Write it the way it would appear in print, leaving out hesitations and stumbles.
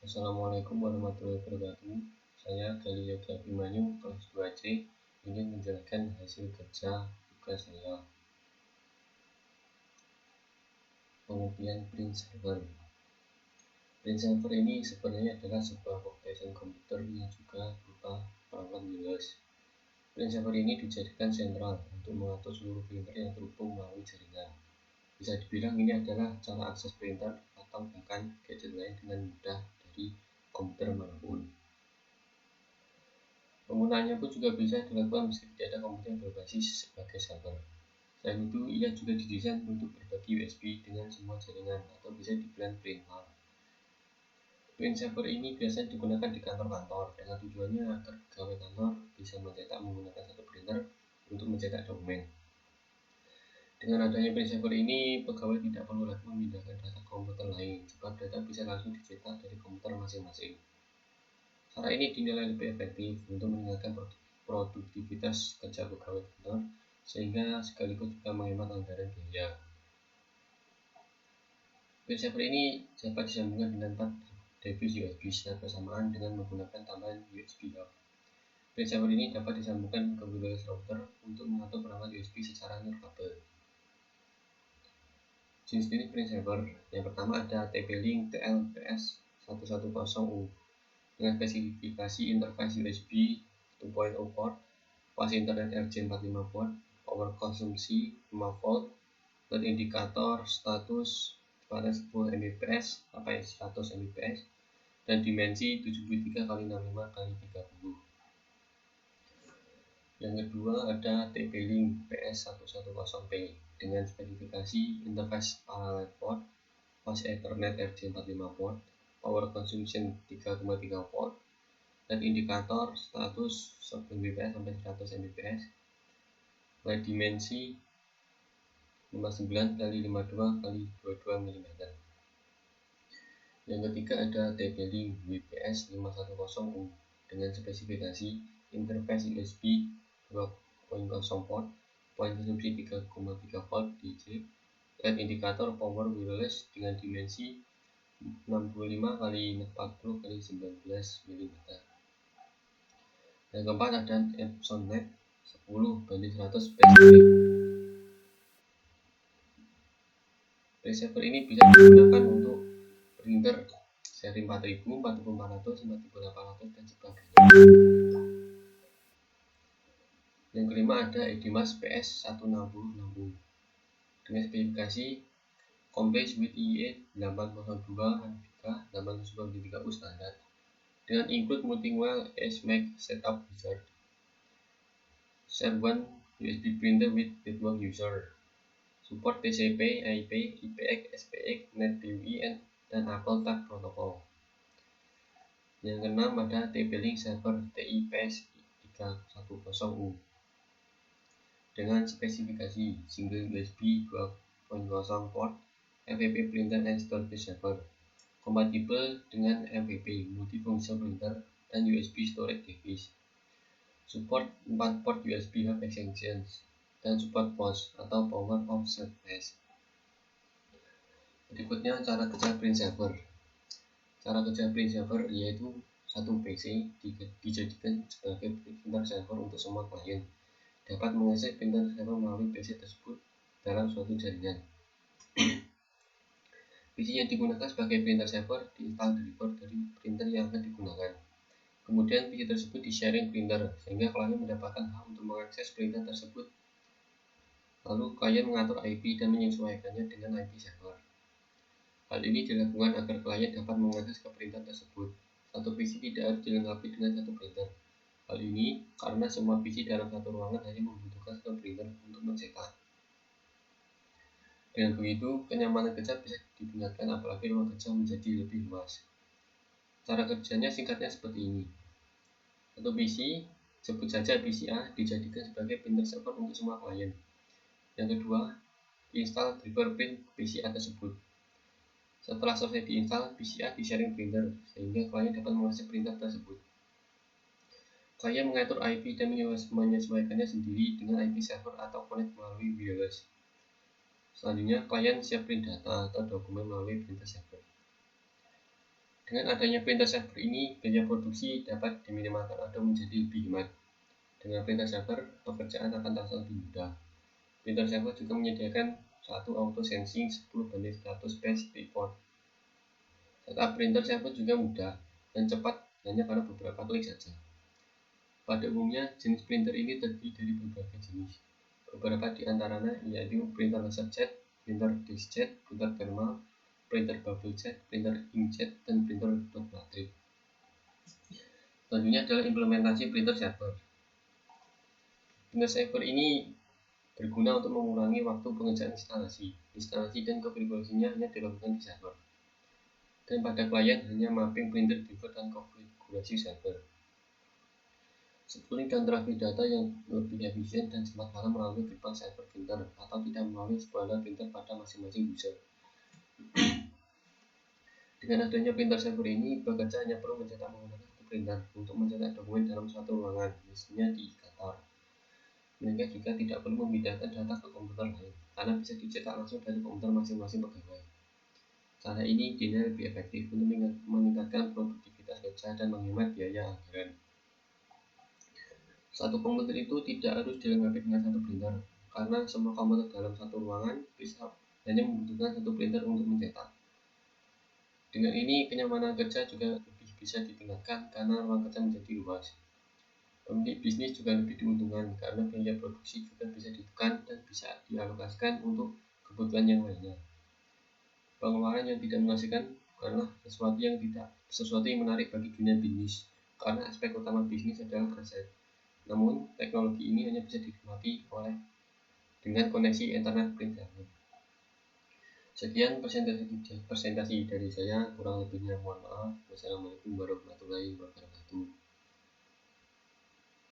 Assalamualaikum warahmatullahi wabarakatuh. Saya Galileo Abimanyu, kelas 2C, ingin menjelaskan hasil kerja tugas saya. Pengertian print server. Print server ini sebenarnya adalah sebuah workstation komputer yang juga berupa perangkat Windows. Print server ini dijadikan sentral untuk mengatur seluruh printer yang terhubung melalui jaringan. Bisa dibilang ini adalah cara akses printer atau bahkan gadget lain dengan mudah dari komputer manapun. Penggunaannya pun juga bisa dilakukan meski tidak ada komputer yang berbasis sebagai server. Selain itu, ia juga didesain untuk berbagi USB dengan semua jaringan atau bisa dibilang print hub. Print server ini biasanya digunakan di kantor-kantor dengan tujuannya agar pegawai kantor bisa mencetak menggunakan satu printer untuk mencetak dokumen. Dengan adanya print server ini, pegawai tidak perlu lagi memindahkan data ke komputer lain, sebab data bisa langsung dicetak dari komputer masing-masing. Cara ini dinilai lebih efektif untuk meningkatkan produktivitas kerja pegawai kantor, sehingga sekaligus juga menghemat anggaran biaya. Print server ini dapat disambungkan dengan 4 device USB secara bersamaan dengan menggunakan tambahan USB hub. Print server ini dapat disambungkan ke wireless router untuk mengatur perangkat USB secara nirkabel. Jenis-jenis print server. Yang pertama ada TP-Link TL-PS110U dengan spesifikasi interface USB 2.0 port, pas internet RJ45 port, power konsumsi 5 volt, dan indikator status pada 10 Mbps sampai 100 Mbps, dan dimensi 73 x 65 x 30. Yang kedua ada TP-Link PS110P dengan spesifikasi interface parallel port, pas Ethernet RJ45 port, power consumption 3,3 volt, dan indikator status 10 Mbps sampai 100 Mbps, pada dimensi 59 x 52 x 22 mm. Yang ketiga ada TP-Link WPS510U dengan spesifikasi interface USB 2.0 port, poin konsumsi 3,3 volt DC, dan indikator power wireless dengan dimensi 65 x 40 x 19 mm. Yang keempat ada Epsonet 10:100 spesifik. Print server ini bisa digunakan untuk printer seri 4000, 4400, 4800, dan sebagainya. Yang kelima ada Edimas PS16060 dengan spesifikasi Complex with IE 802 HPK 893U standar dengan include multiwell SMAC setup wizard, share one USB printer with network user, support TCP, IP, IPX, SPX, NetBEUI, dan Apple Tag Protocol. Yang keenam ada TP-Link server TIPS310U dengan spesifikasi single USB 2.0 port, MVP printer and storage server, kompatibel dengan MVP multifunction printer dan USB storage device, support 4 port USB hub extensions, dan support POS atau power offset test. Berikutnya cara kerja print server. Cara kerja print server yaitu satu PC dijadikan sebagai printer server untuk semua klien, dapat mengakses printer server melalui PC tersebut dalam suatu jaringan. PC yang digunakan sebagai printer server diinstal driver dari printer yang akan digunakan. Kemudian PC tersebut di-sharing printer sehingga klien mendapatkan hak untuk mengakses printer tersebut. Lalu klien mengatur IP dan menyesuaikannya dengan IP server. Hal ini dilakukan agar klien dapat mengakses ke printer tersebut. Satu PC tidak harus dilengkapi dengan satu printer. Hal ini karena semua PC dalam satu ruangan hanya membutuhkan satu printer untuk mencetak. Dengan begitu, kenyamanan kerja bisa ditingkatkan apalagi ruang kerja menjadi lebih luas. Cara kerjanya singkatnya seperti ini. Satu PC, sebut saja PC A, dijadikan sebagai printer server untuk semua klien. Yang kedua, install driver print PC A tersebut. Setelah selesai diinstal, PC A di-sharing printer sehingga klien dapat mengakses printer tersebut. Klien mengatur IP dan menyesuaikannya sendiri dengan IP server atau connect melalui wireless. Selanjutnya, klien siap print data atau dokumen melalui printer server. Dengan adanya printer server ini, biaya produksi dapat diminimalkan atau menjadi lebih hemat. Dengan printer server, pekerjaan akan terasa lebih mudah. Printer server juga menyediakan satu auto sensing 10:100 base report. Setup printer server juga mudah dan cepat hanya karena beberapa klik saja. Pada umumnya, jenis printer ini terdiri dari berbagai jenis. Beberapa di antaranya yaitu printer laserjet, printer diskjet, printer thermal, printer bubble jet, printer inkjet, dan printer dot matrix. Selanjutnya adalah implementasi printer server. Printer server ini berguna untuk mengurangi waktu pengerjaan instalasi. Instalasi dan konfigurasinya hanya dilakukan di server. Dan pada klien hanya mapping printer driver dan konfigurasi server. Scheduling dan traffic data yang lebih efisien dan cepat kalah melalui gerbang server printer atau tidak melalui spoiler printer pada masing-masing user. Dengan adanya printer server ini, pekerja hanya perlu mencetak menggunakan satu printer untuk mencetak dokumen dalam suatu ruangan, misalnya di kantor. Mereka juga tidak perlu memindahkan data ke komputer lain, karena bisa dicetak langsung dari komputer masing-masing pegawai. Cara ini dinilai lebih efektif untuk meningkatkan produktivitas kerja dan menghemat biaya anggaran. Satu komputer itu tidak harus dilengkapi dengan satu printer, karena semua komputer dalam satu ruangan bisa hanya membutuhkan satu printer untuk mencetak. Dengan ini, kenyamanan kerja juga lebih bisa ditingkatkan karena ruang kerja menjadi luas. Pemilik bisnis juga lebih diuntungkan karena biaya produksi juga bisa ditekan dan bisa dialokasikan untuk kebutuhan yang lainnya. Pengeluaran yang tidak menghasilkan bukanlah sesuatu yang menarik bagi dunia bisnis, karena aspek utama bisnis adalah aset. Namun, teknologi ini hanya bisa dinikmati dengan koneksi internet printer. Sekian presentasi dari saya, kurang lebihnya mohon maaf. Wassalamualaikum warahmatullahi wabarakatuh.